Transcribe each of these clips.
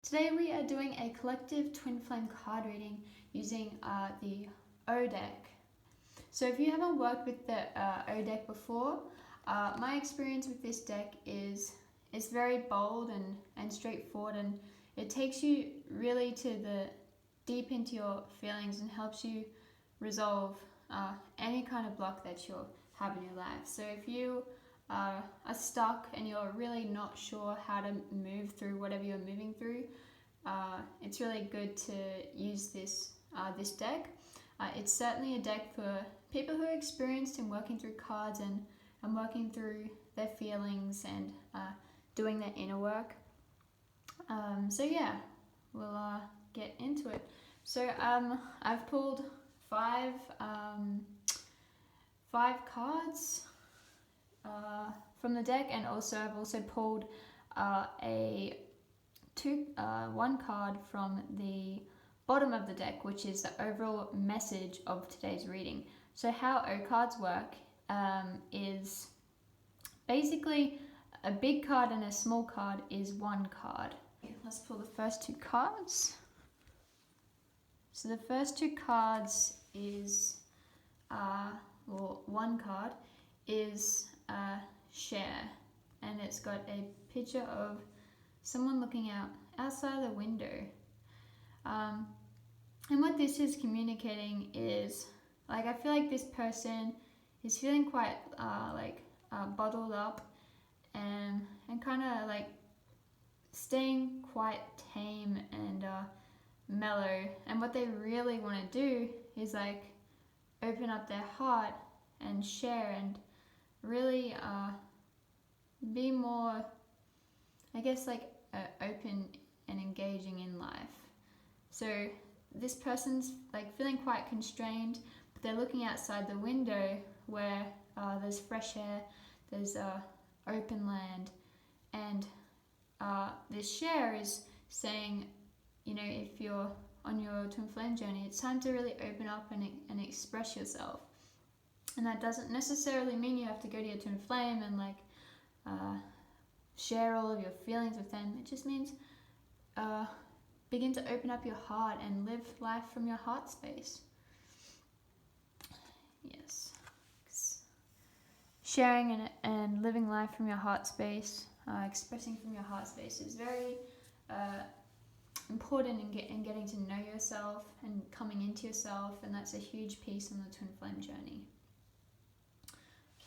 Today we are doing a collective twin flame card reading using the O deck. So if you haven't worked with the O deck before, my experience with this deck is it's very bold and straightforward, and it takes you really to the deep into your feelings and helps you resolve any kind of block that you have in your life. So if you are stuck and you're really not sure how to move through whatever you're moving through, it's really good to use this deck. It's certainly a deck for people who are experienced in working through cards and working through their feelings and doing their inner work. So yeah, we'll get into it. So I've pulled five cards from the deck, and I've also pulled one card from the bottom of the deck, which is the overall message of today's reading. So how O cards work is basically a big card and a small card is one card. Let's pull the first two cards. So the first two cards is, one card is share, and it's got a picture of someone looking outside the window. And what this is communicating is, I feel like this person is feeling quite bottled up and kind of staying quite tame and mellow. And what they really want to do is open up their heart and share and really be more, open and engaging in life. So this person's feeling quite constrained, but they're looking outside the window where there's fresh air, there's open land, and this share is saying, if you're on your twin flame journey, it's time to really open up and express yourself. And that doesn't necessarily mean you have to go to your twin flame and share all of your feelings with them. It just means begin to open up your heart and live life from your heart space. Yes. Sharing and living life from your heart space, expressing from your heart space is very important in getting to know yourself and coming into yourself, and that's a huge piece on the twin flame journey.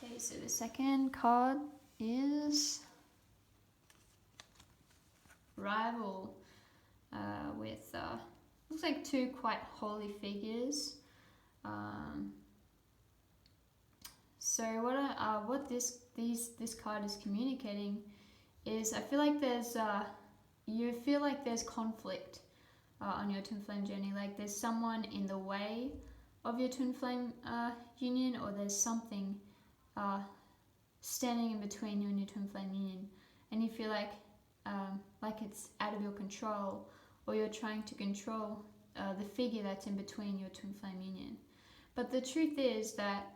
Okay, so the second card is Rival, with looks like two quite holy figures. So what this card is communicating is, I feel like there's conflict on your twin flame journey. There's someone in the way of your twin flame union, or there's something standing in between you and your twin flame union, and you feel like it's out of your control, or you're trying to control the figure that's in between your twin flame union. But the truth is that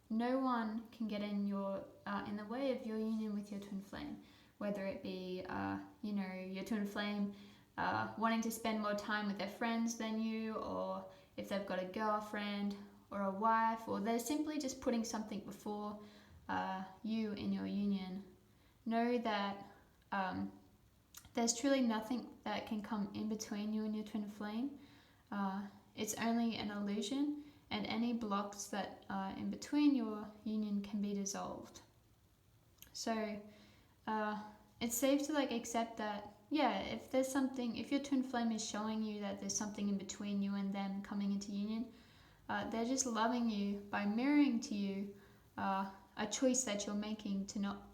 no one can get in the way of your union with your twin flame, whether it be your twin flame wanting to spend more time with their friends than you, or if they've got a girlfriend or a wife, or they're simply just putting something before you in your union. Know that there's truly nothing that can come in between you and your twin flame. It's only an illusion, and any blocks that are in between your union can be dissolved. So it's safe to accept that, if your twin flame is showing you that there's something in between you and them coming into union, they're just loving you by mirroring to you a choice that you're making to not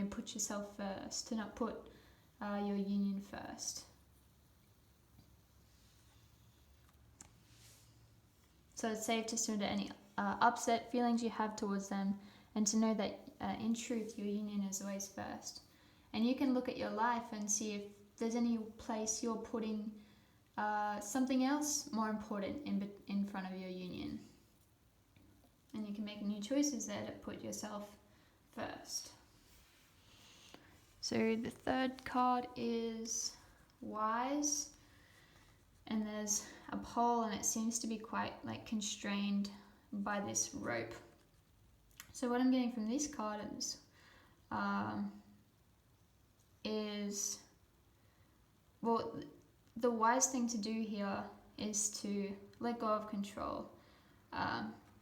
put yourself first, to not put your union first. So it's safe to surrender any upset feelings you have towards them, and to know that in truth your union is always first. And you can look at your life and see if there's any place you're putting something else more important in front of your union. And you can make new choices there to put yourself first. So the third card is wise, and there's a pole, and it seems to be quite like constrained by this rope. So what I'm getting from this card is, well, the wise thing to do here is to let go of control.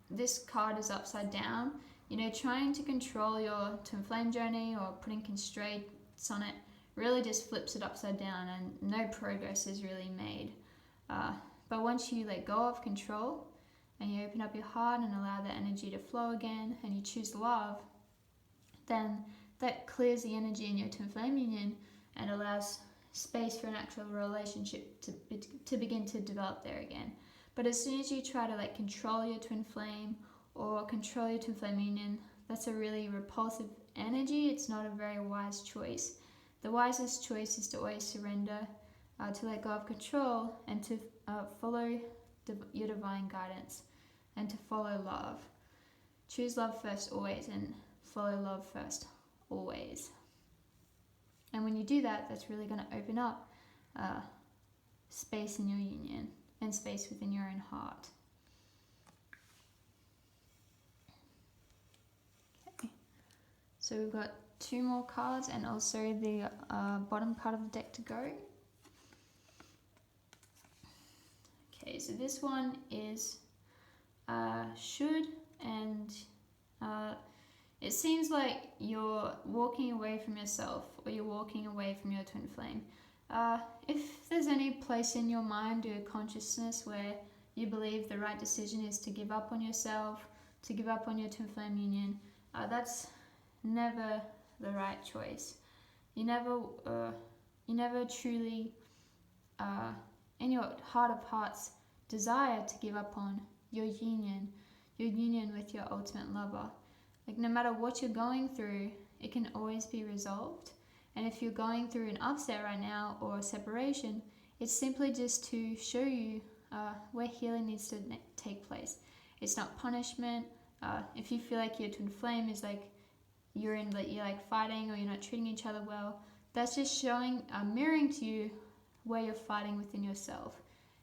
This card is upside down. You know, trying to control your twin flame journey or putting constraints on it really just flips it upside down, and no progress is really made. But once you let go of control and you open up your heart and allow the energy to flow again, and you choose love, then that clears the energy in your twin flame union and allows space for an actual relationship to begin to develop there again. But as soon as you try to like control your twin flame or control your twin flame union, that's a really repulsive energy. It's not a very wise choice. The wisest choice is to always surrender, to let go of control, and to follow your divine guidance, and to follow love. Choose love first always, and follow love first always. And when you do that, that's really going to open up space in your union and space within your own heart. Okay. So we've got 2 more cards, and also the bottom card of the deck to go. Okay, so this one is should, and it seems like you're walking away from yourself, or you're walking away from your twin flame. If there's any place in your mind or consciousness where you believe the right decision is to give up on yourself, to give up on your twin flame union, that's never the right choice. You never truly, in your heart of hearts, desire to give up on your union with your ultimate lover. Like, no matter what you're going through, it can always be resolved. And if you're going through an upset right now or a separation, it's simply just to show you where healing needs to take place. It's not punishment. If you feel like your twin flame is like you're like fighting, or you're not treating each other well, that's just showing, mirroring to you where you're fighting within yourself,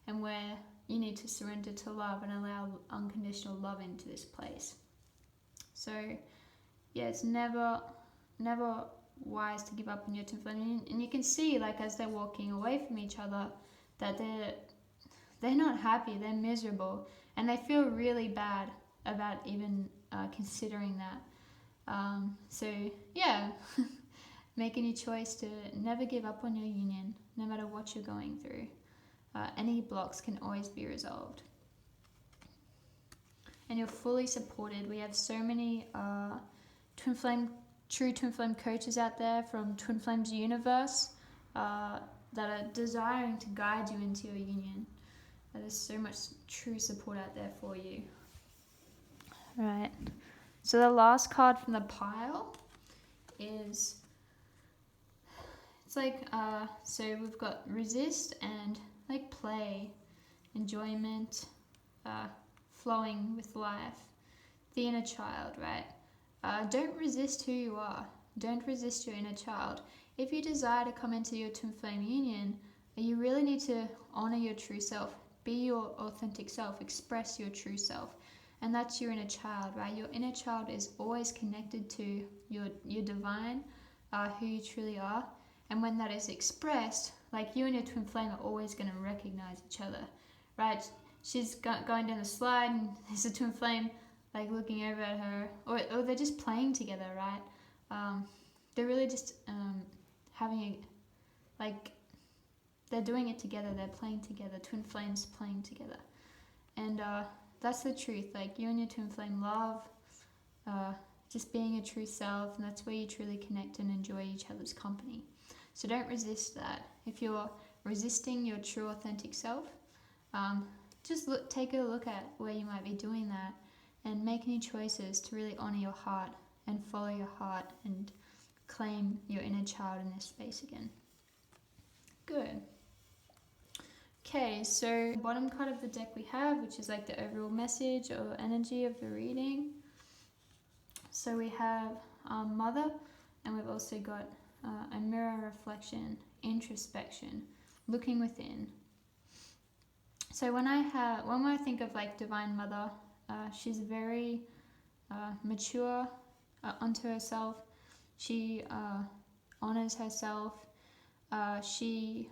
and where you need to surrender to love and allow unconditional love into this place. So yeah, it's never wise to give up on your twin flame. And you can see, like, as they're walking away from each other, that they're not happy, they're miserable, and they feel really bad about even considering that. So yeah, make any choice to never give up on your union, no matter what you're going through. Any blocks can always be resolved. And you're fully supported. We have so many true twin flame coaches out there from Twin Flames Universe that are desiring to guide you into your union. There's so much true support out there for you. Right. So the last card from the pile is, it's like, so we've got resist and like play, enjoyment, flowing with life, the inner child, right? Don't resist who you are. Don't resist your inner child. If you desire to come into your twin flame union, you really need to honor your true self. Be your authentic self. Express your true self. And that's your inner child, right? Your inner child is always connected to your divine, who you truly are. And when that is expressed, like, you and your twin flame are always going to recognize each other, right? She's going down the slide, and there's a twin flame like looking over at her, or they're just playing together, right? They're really just having they're doing it together. They're playing together. Twin flames playing together, and that's the truth. Like, you and your twin flame love just being your true self, and that's where you truly connect and enjoy each other's company. So don't resist that. If you're resisting your true authentic self, just take a look at where you might be doing that, and make any choices to really honor your heart and follow your heart and claim your inner child in this space again. Good. Okay, so the bottom card of the deck we have, which is like the overall message or energy of the reading. So we have Mother, and we've also got a mirror, reflection, introspection, looking within. So when I think of like Divine Mother, she's very mature unto herself. She honors herself. She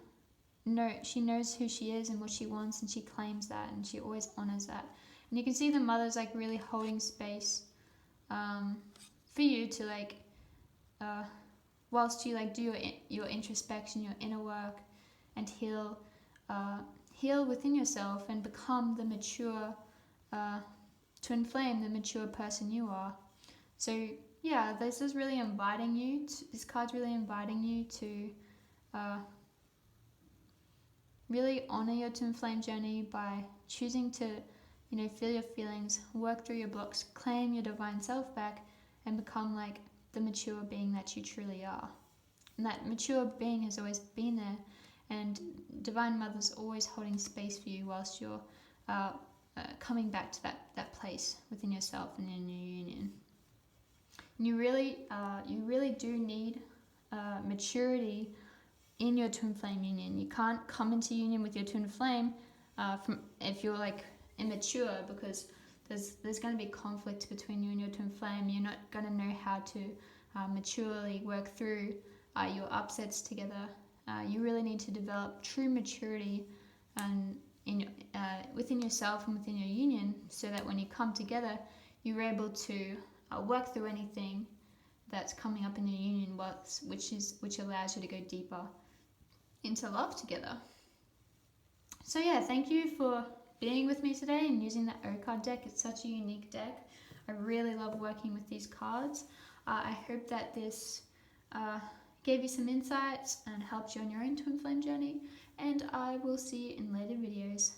knows who she is and what she wants, and she claims that, and she always honors that. And you can see the mother's like really holding space for you to like, whilst you like do your introspection, your inner work, and heal within yourself and become the mature, twin flame, the mature person you are. So yeah, this is really inviting you. This card's really inviting you to really honor your twin flame journey by choosing to, feel your feelings, work through your blocks, claim your divine self back, and become like the mature being that you truly are. And that mature being has always been there, and Divine Mother's always holding space for you whilst you're coming back to that place within yourself and in your union. And you really do need maturity in your twin flame union. You can't come into union with your twin flame if you're like immature, because there's going to be conflict between you and your twin flame. You're not going to know how to maturely work through your upsets together. You really need to develop true maturity and within yourself and within your union, so that when you come together, you're able to work through anything that's coming up in your union, which allows you to go deeper into love together. So yeah, thank you for being with me today and using that O card deck. It's such a unique deck. I really love working with these cards. I hope that this gave you some insights and helped you on your own twin flame journey, and I will see you in later videos.